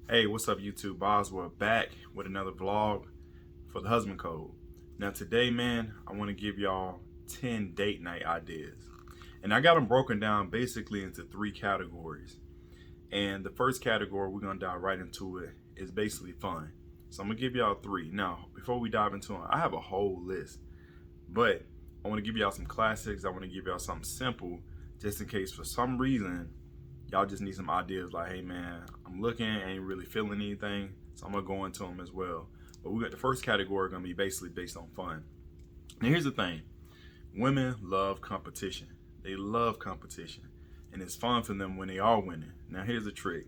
Hey, what's up, YouTube? Boswell back with another vlog for the Husband Code. Now, today, man, I want to give y'all 10 date night ideas. And I got them broken down basically into three categories. And the first category, we're going to dive right into it, is basically fun. So I'm going to give y'all three. Now, before we dive into them, I have a whole list. But I want to give y'all some classics. I want to give y'all something simple, just in case for some reason y'all just need some ideas like, hey man, I'm looking, ain't really feeling anything, so I'm gonna go into them as well. But we got the first category gonna be basically based on fun. Now here's the thing: women love competition. They love competition, and it's fun for them when they are winning. Now here's the trick: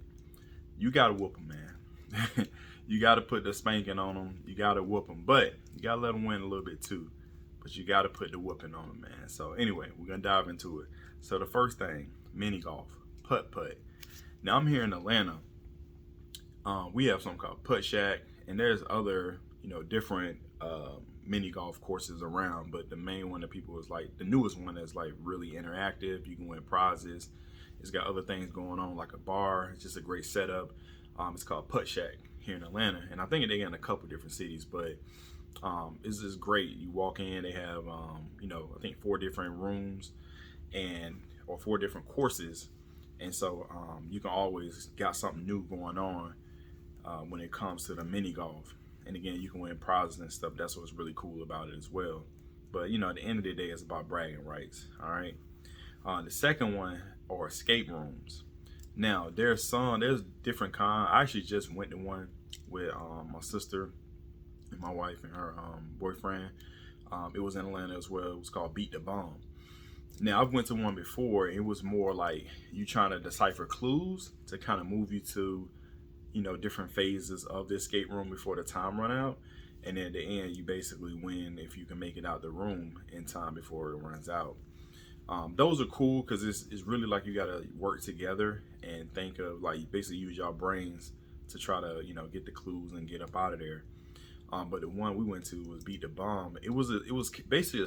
you gotta whoop them, man. You gotta put the spanking on them. You gotta whoop them, but you gotta let them win a little bit too. But you gotta put the whooping on them, man. So anyway, we're gonna dive into it. So the first thing, mini golf, putt putt. Now I'm here in Atlanta. We have something called Putt Shack, and there's other, different mini golf courses around. But the main one that people is like the newest one that's like really interactive. You can win prizes. It's got other things going on like a bar. It's just a great setup. It's called Putt Shack here in Atlanta, and I think they got in a couple different cities. But it's just great. You walk in, they have I think four different rooms and or four different courses, and so you can always got something new going on when it comes to the mini golf. And again, you can win prizes and stuff. That's what's really cool about it as well. But at the end of the day, it's about bragging rights. All right. The second one are escape rooms. Now there's different kind. I actually just went to one with my sister and my wife and her boyfriend. It was in Atlanta as well. It was called Beat the Bomb. Now I've went to one before. It was more like you trying to decipher clues to kind of move you to, different phases of the escape room before the time run out. And then at the end, you basically win if you can make it out the room in time before it runs out. Those are cool because it's really like you got to work together and think of like basically use your brains to try to get the clues and get up out of there. But the one we went to was Beat the Bomb. It was basically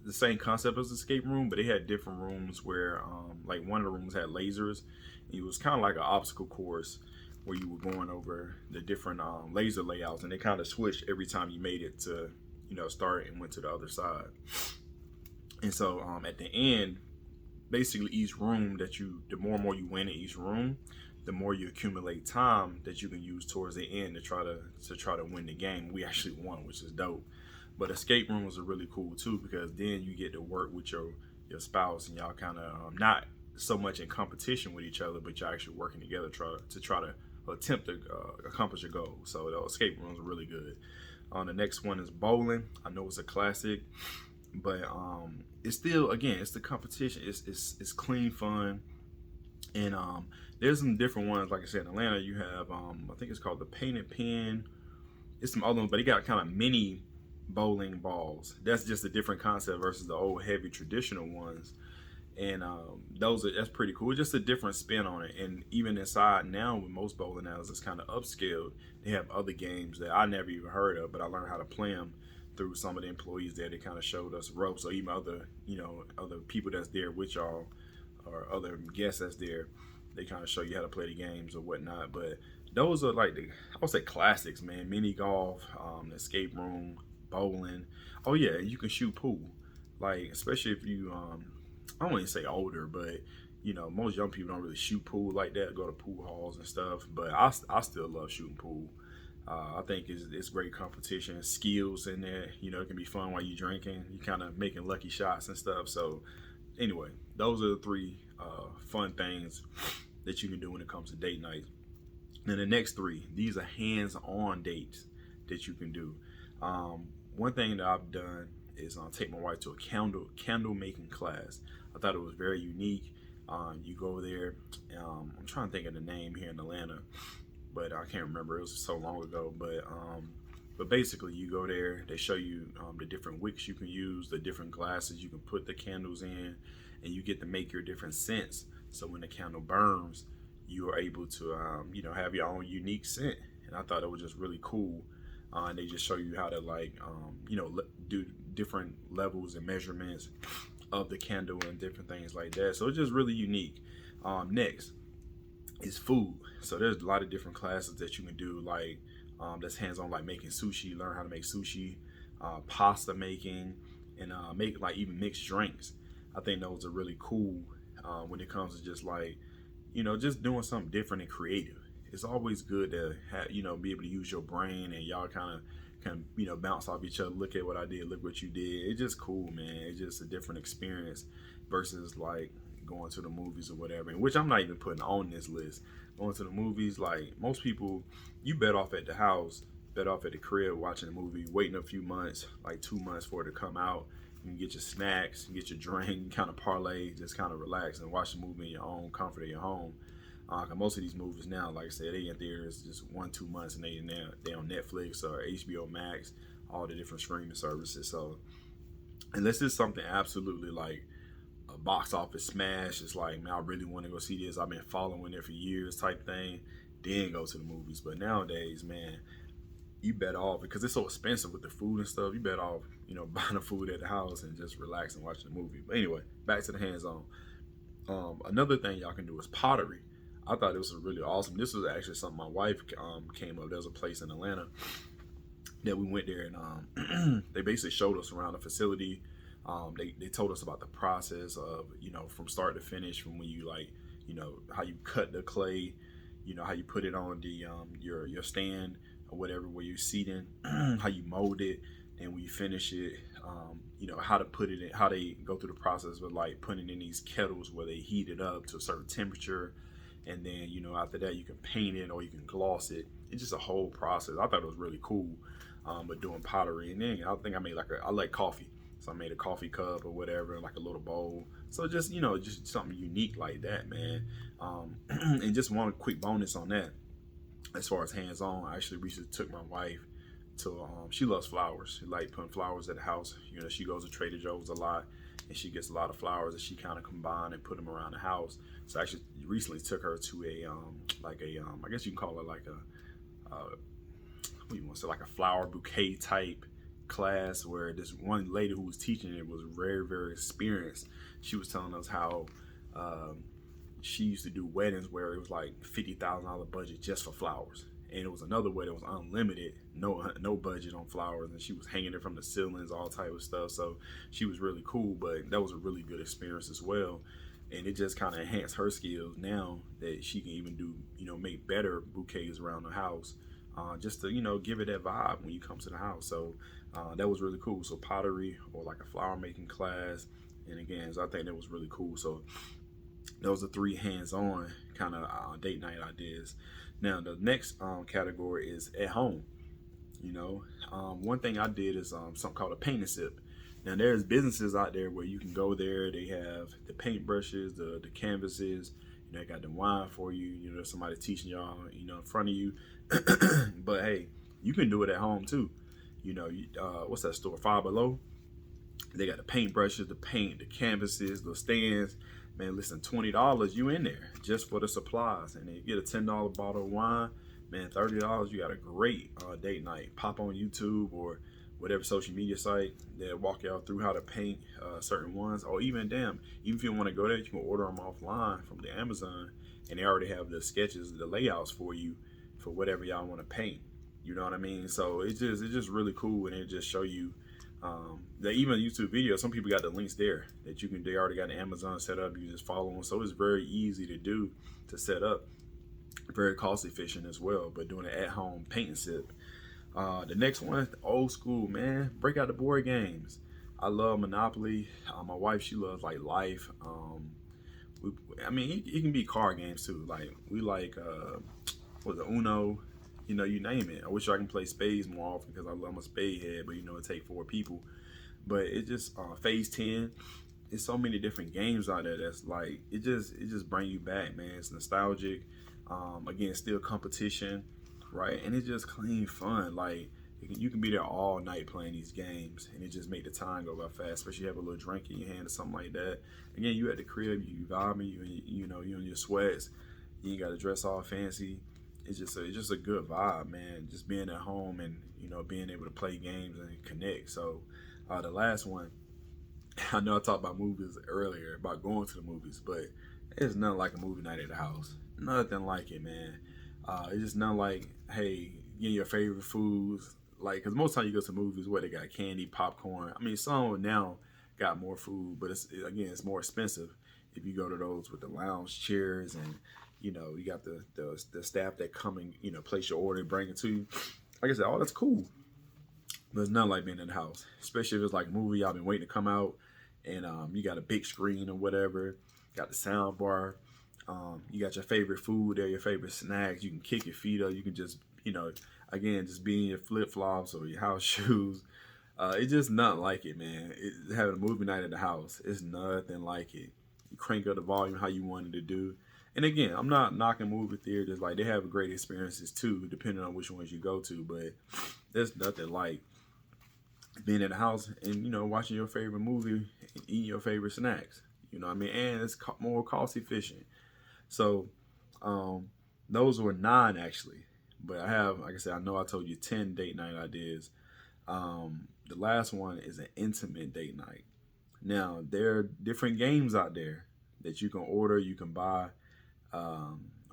the same concept as escape room, but they had different rooms where like one of the rooms had lasers. It was kind of like an obstacle course where you were going over the different laser layouts, and they kind of switched every time you made it to start and went to the other side. And so at the end, basically each room the more and more you win in each room, the more you accumulate time that you can use towards the end to try to win the game. We actually won, which is dope. But escape rooms are really cool too because then you get to work with your spouse and y'all kind of not so much in competition with each other, but you're actually working together to try to attempt to accomplish your goal. So the escape rooms are really good. The next one is bowling. I know it's a classic, but it's still again it's the competition. It's clean fun, and there's some different ones. Like I said, in Atlanta you have I think it's called the Painted Pen. It's some other ones, but they got kind of mini bowling balls. That's just a different concept versus the old heavy traditional ones. And that's pretty cool. Just a different spin on it. And even inside now, with most bowling alleys, it's kind of upscaled. They have other games that I never even heard of, but I learned how to play them through some of the employees there. They kind of showed us ropes, or even other people that's there with y'all, or other guests that's there. They kind of show you how to play the games or whatnot. But those are like I would say classics, man. Mini golf, escape room, bowling. Oh yeah, you can shoot pool. Like especially if you I don't want to say older, but most young people don't really shoot pool like that, go to pool halls and stuff. But I still love shooting pool. I think it's great competition, skills in there. It can be fun while you're drinking. You kind of making lucky shots and stuff. So anyway, those are the three fun things that you can do when it comes to date night. And the next three, these are hands-on dates that you can do. One thing that I've done is take my wife to a candle making class. I thought it was very unique. You go there. I'm trying to think of the name here in Atlanta, but I can't remember. It was so long ago. But basically, you go there. They show you the different wicks you can use, the different glasses you can put the candles in, and you get to make your different scents. So when the candle burns, you are able to have your own unique scent. And I thought it was just really cool. And they just show you how to do different levels and measurements of the candle and different things like that. So it's just really unique. Next is food. So there's a lot of different classes that you can do, like that's hands-on, like making sushi, learn how to make sushi, pasta making, and make like even mixed drinks. I think those are really cool when it comes to just like, just doing something different and creative. It's always good to have, be able to use your brain, and y'all kind of can, bounce off each other. Look at what I did, look what you did. It's just cool, man. It's just a different experience versus like going to the movies or whatever, and which I'm not even putting on this list. Going to the movies, like most people, you bet off at the house, bet off at the crib watching a movie, waiting a few months, like 2 months for it to come out. You can get your snacks, get your drink, kind of parlay, just kind of relax and watch the movie in your own comfort of your home. 'Cause most of these movies now, like I said, they in theaters just 1-2 months, and they on Netflix or HBO Max, all the different streaming services. So unless it's something absolutely like a box office smash, it's like, man, I really want to go see this, I've been following it for years type thing, then go to the movies. But nowadays, man, you bet off, because it's so expensive with the food and stuff, you bet off, buying the food at the house and just relax and watch the movie. But anyway, back to the hands-on. Another thing y'all can do is pottery. I thought this was really awesome. This was actually something my wife came up. There's a place in Atlanta that we went there, and they basically showed us around the facility. They told us about the process of, from start to finish, from when you like, how you cut the clay, how you put it on the your stand or whatever where you're seating, how you mold it, and when you finish it, how to put it in, how they go through the process of like putting it in these kettles where they heat it up to a certain temperature, and then after that you can paint it or you can gloss it. It's just a whole process. I thought it was really cool. But doing pottery, and then I think I made I like coffee, so I made a coffee cup or whatever, like a little bowl. So just just something unique like that, man. And just one quick bonus on that, as far as hands-on, I actually recently took my wife to she loves flowers. She like putting flowers at the house. She goes to Trader Joe's a lot, and she gets a lot of flowers that she kind of combine and put them around the house. So I actually recently took her to a I guess you can call it like a what do you want to say, like a flower bouquet type class, where this one lady who was teaching it was very, very experienced. She was telling us how she used to do weddings where it was like $50,000 budget just for flowers, and it was another wedding that was unlimited, no budget on flowers, and she was hanging it from the ceilings, all type of stuff. So she was really cool, but that was a really good experience as well. And it just kind of enhanced her skills now that she can even do, make better bouquets around the house, just to, give it that vibe when you come to the house. So that was really cool. So pottery or like a flower making class. And again, so I think that was really cool. So those are 3 hands-on kind of date night ideas. Now the next category is at home. One thing I did is something called a paint and sip. Now there's businesses out there where you can go there. They have the paint brushes, the canvases. They got the wine for you. There's somebody teaching y'all, in front of you. But hey, you can do it at home too. What's that store? Five Below. They got the paint brushes, the paint, the canvases, the stands. Man, listen, $20, you in there just for the supplies, and then you get a $10 bottle of wine. Man, $30, you got a great date night. Pop on YouTube or whatever social media site that walk y'all through how to paint certain ones. Or even if you want to go there, you can order them offline from the Amazon, and they already have the sketches, the layouts for you for whatever y'all want to paint. You know what I mean? So it's just really cool, and it just show you that even YouTube videos, some people got the links there that you can. They already got the Amazon set up. You just follow them, so it's very easy to set up. Very cost efficient as well. But doing it at home paint and sip. The next one, old school, man. Break out the board games. I love Monopoly. My wife, she loves like Life. It can be card games too. Like we like Uno. You name it. I wish I can play spades more often because I'm a spade head, but it take 4 people. But it just Phase 10. It's so many different games out there that's like it just bring you back, man. It's nostalgic. Again, still competition, right? And it's just clean fun. Like you can be there all night playing these games, and it just make the time go by fast. Especially you have a little drink in your hand or something like that. Again, you at the crib, you vibing, you in your sweats. You ain't got to dress all fancy. It's just a good vibe, man. Just being at home and being able to play games and connect. So the last one, I know I talked about movies earlier, about going to the movies, but it's nothing like a movie night at the house. Nothing like it, man. It's just not like, hey, getting your favorite foods. Like, because most time you go to movies where they got candy, popcorn. I mean, some now got more food, but again, it's more expensive if you go to those with the lounge chairs and you got the staff that come and place your order, bring it to you. Like I said, all that's cool, but it's not like being in the house, especially if it's like a movie y'all been waiting to come out, and you got a big screen or whatever, got the sound bar, you got your favorite food there, your favorite snacks. You can kick your feet up. You can just, again, just be in your flip flops or your house shoes. It's just nothing like it, man. Having a movie night at the house, it's nothing like it. You crank up the volume how you wanted to do. And again, I'm not knocking movie theaters. Like, they have great experiences too, depending on which ones you go to. But there's nothing like being in the house and watching your favorite movie and eating your favorite snacks. You know what I mean? And it's more cost efficient. So those were 9 actually, but I have, like I said, I know I told you 10 date night ideas. The last one is an intimate date night. Now there are different games out there that you can order, you can buy,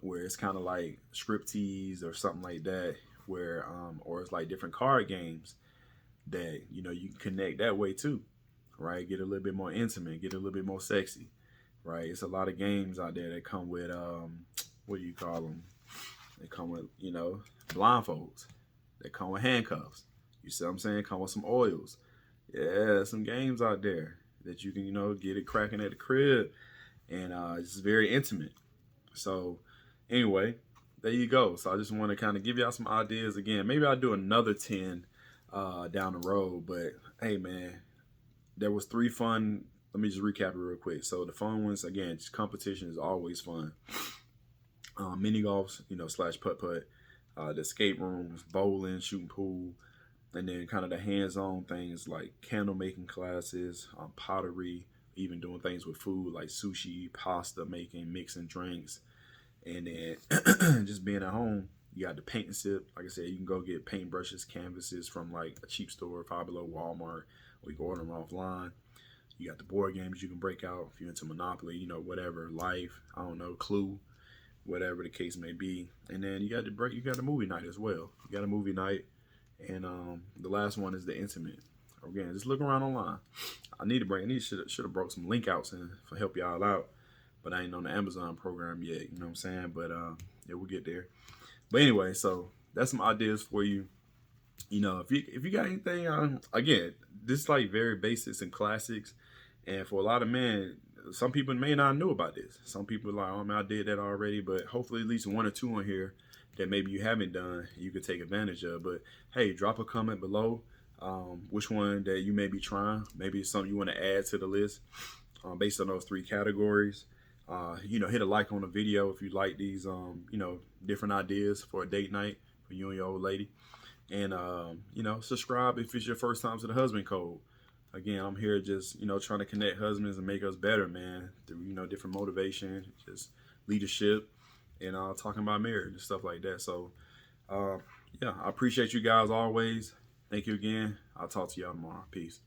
where it's kind of like Striptease or something like that, where or it's like different card games that you can connect that way too, right? Get a little bit more intimate, get a little bit more sexy, right? It's a lot of games out there that come with what do you call them? They come with blindfolds. They come with handcuffs. You see what I'm saying? Come with some oils. Yeah, some games out there that you can get it cracking at the crib, and it's very intimate. So anyway, there you go. So I just want to kind of give y'all some ideas again. Maybe I'll do another 10 down the road, but hey man, there was 3 fun. Let me just recap it real quick. So the fun ones, again, just competition is always fun. Mini golfs, slash putt putt, the escape rooms, bowling, shooting pool, and then kind of the hands-on things like candle making classes, pottery, even doing things with food like sushi, pasta making, mixing drinks, and then just being at home. You got the paint and sip. Like I said, you can go get paintbrushes, canvases from like a cheap store, Five Below, Walmart, or you can order them offline. You got the board games you can break out if you're into Monopoly, whatever, Life, I don't know, Clue, whatever the case may be. And then you got the movie night as well. You got a movie night, and the last one is the intimate. Again, just look around online. Should have broke some link outs and for help y'all out, but I ain't on the Amazon program yet. You know what I'm saying? But yeah, we'll get there. But anyway, so that's some ideas for you. If you got anything, again, this is like very basics and classics, and for a lot of men, some people may not know about this. Some people are like, oh man, I did that already, but hopefully at least 1 or 2 on here that maybe you haven't done, you could take advantage of. But hey, drop a comment below, which one that you may be trying. Maybe it's something you want to add to the list based on those 3 categories. Hit a like on the video if you like these, different ideas for a date night for you and your old lady. And, subscribe if it's your first time to the Husband Code. Again, I'm here just, trying to connect husbands and make us better, man, through, different motivation, just leadership, and talking about marriage and stuff like that. So, yeah, I appreciate you guys always. Thank you again. I'll talk to y'all tomorrow. Peace.